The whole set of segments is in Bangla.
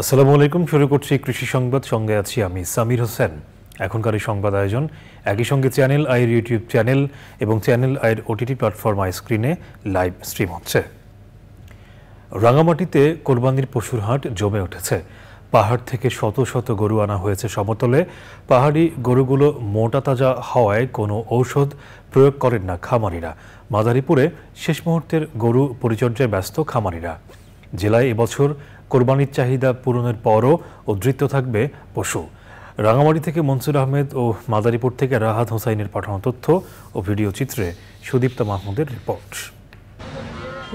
আসসালামু আলাইকুম। শুরু করছি কৃষি সংবাদ, সঙ্গে আছি আমি সামির হোসেন। এখনকার এই সংবাদ আয়োজন একই সঙ্গে চ্যানেল আইয়ের ইউটিউব চ্যানেল এবং চ্যানেল আইয়ের ওটিটি প্ল্যাটফর্ম আই স্ক্রিনে লাইভ স্ট্রিম হচ্ছে। রাঙামাটিতে কোরবানির পশুর হাট জমে উঠেছে। পাহাড় থেকে শত শত গরু আনা হয়েছে সমতলে। পাহাড়ি গরুগুলো মোটা তাজা হওয়ায় কোনো ঔষধ প্রয়োগ করেন না খামারিরা। মাদারীপুরে শেষ মুহূর্তের গরু পরিচর্যায় ব্যস্ত খামারিরা। জেলায় এবছর কোরবানির চাহিদা পূরণের পরও উদ্ধৃত থাকবে পশু। রাঙামাটি থেকে মনসুর আহমেদ ও মাদারীপুর থেকে রাহাত হোসাইনের পাঠানো তথ্য ও ভিডিও চিত্রে সুদীপ্তা মাহমুদের রিপোর্ট।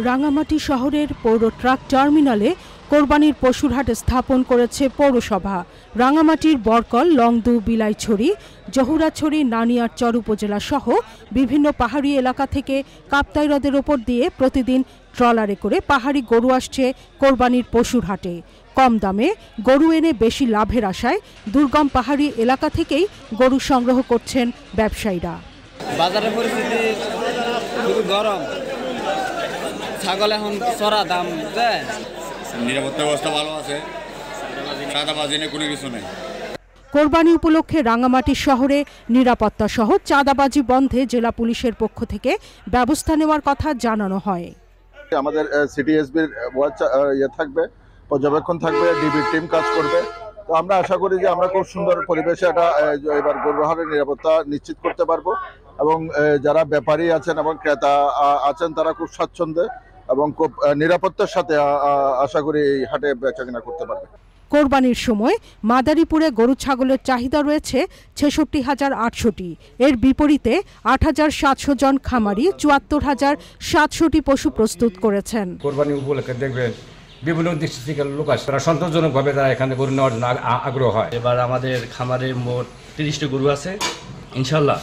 রাঙামাটি শহরের পৌর ট্রাক টার্মিনালে কোরবানির পশুর হাট স্থাপন করেছে পৌরসভা। রাঙামাটির বরকল, লংদু, বিলাইছড়ি, জহুরাছড়ি, নানিয়ারচর উপজেলা সহ বিভিন্ন পাহাড়ি এলাকা থেকে কাপ্তাই হ্রদের ওপর দিয়ে প্রতিদিন ট্রলারে করে পাহাড়ি গরু আসছে কোরবানির পশুর হাটে। কম দামে গরু এনে বেশি লাভের আশায় দুর্গম পাহাড়ি এলাকা থেকেই গরু সংগ্রহ করছেন ব্যবসায়ীরা। বাজারের পরিস্থিতি খুবই গরম, ছাগল এখন চড়া দাম, নিরাপত্তা ব্যবস্থা ভালো আছে, চাঁদাবাজি নেই, কোনো কিছু নেই। কোরবানি উপলক্ষে রাঙামাটি শহরে নিরাপত্তা সহ চাঁদাবাজি বন্ধে জেলা পুলিশের পক্ষ থেকে ব্যবস্থা নেওয়ার কথা জানানো হয়। আমাদের সিটিএসবির থাকবে, পর্যবেক্ষণ থাকবে, ডিবির টিম কাজ করবে। তো আমরা আশা করি যে আমরা খুব সুন্দর পরিবেশে এটা এবার গরু হাটের নিরাপত্তা নিশ্চিত করতে পারবো এবং যারা ব্যাপারী আছেন এবং ক্রেতা আছেন তারা খুব স্বাচ্ছন্দ্যে এবং খুব নিরাপত্তার সাথে আশা করি এই হাটে বেচাকেনা করতে পারবে। কোরবানির সময় মাদারীপুরে গরু ছাগলের চাহিদা রয়েছে ৬৬,৮০০টি। এর বিপরীতে ৮,৭০০ জন খামারি ৭৪,৭০০টি পশু প্রস্তুত করেছেন। কোরবানি উপলক্ষে দেখবেন বিভিন্ন ডিস্ট্রিক্ট থেকে লোক আসে, তারা সন্তোষজনকভাবে তারা এখানে গরু নেওয়ার জন্য আগ্রহ হয়। এবার আমাদের খামারে মোট ৩০টি গরু আছে। ইনশাল্লাহ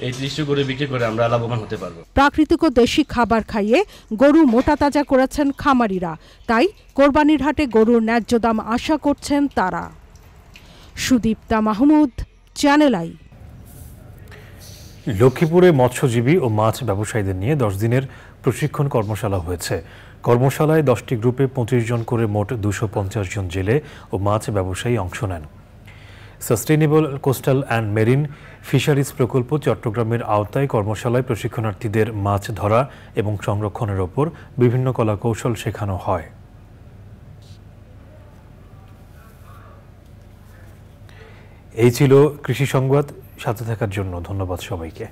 এই ৩০টি গরু বিক্রি করে আমরা লাভবান হতে পারবো। প্রাকৃতিক ও দেশি খাবার খাইয়ে গরু মোটা তাজা করেছেন খামারিরা, তাই কোরবানির হাটে গরুর ন্যায্য দাম আশা করছেন তারা। Sudipta Mahmud, channel I. লক্ষ্মীপুরে মৎস্যজীবী ও মাছ ব্যবসায়ীদের নিয়ে 10 দিনের প্রশিক্ষণ কর্মশালা হয়েছে। কর্মশালায় 10টি গ্রুপে 25 জন করে মোট 250 জন জেলে ও মাছ ব্যবসায়ী অংশ নেন। Sustainable coastal and marine fisheries প্রকল্প চট্টগ্রামের আওতায় কর্মশালায় প্রশিক্ষণার্থীদের মাছ ধরা এবং সংরক্ষণের ওপর বিভিন্ন কলা কৌশল শেখানো হয়। এই ছিল কৃষি সংবাদ। সাথে থাকার জন্য ধন্যবাদ সবাইকে।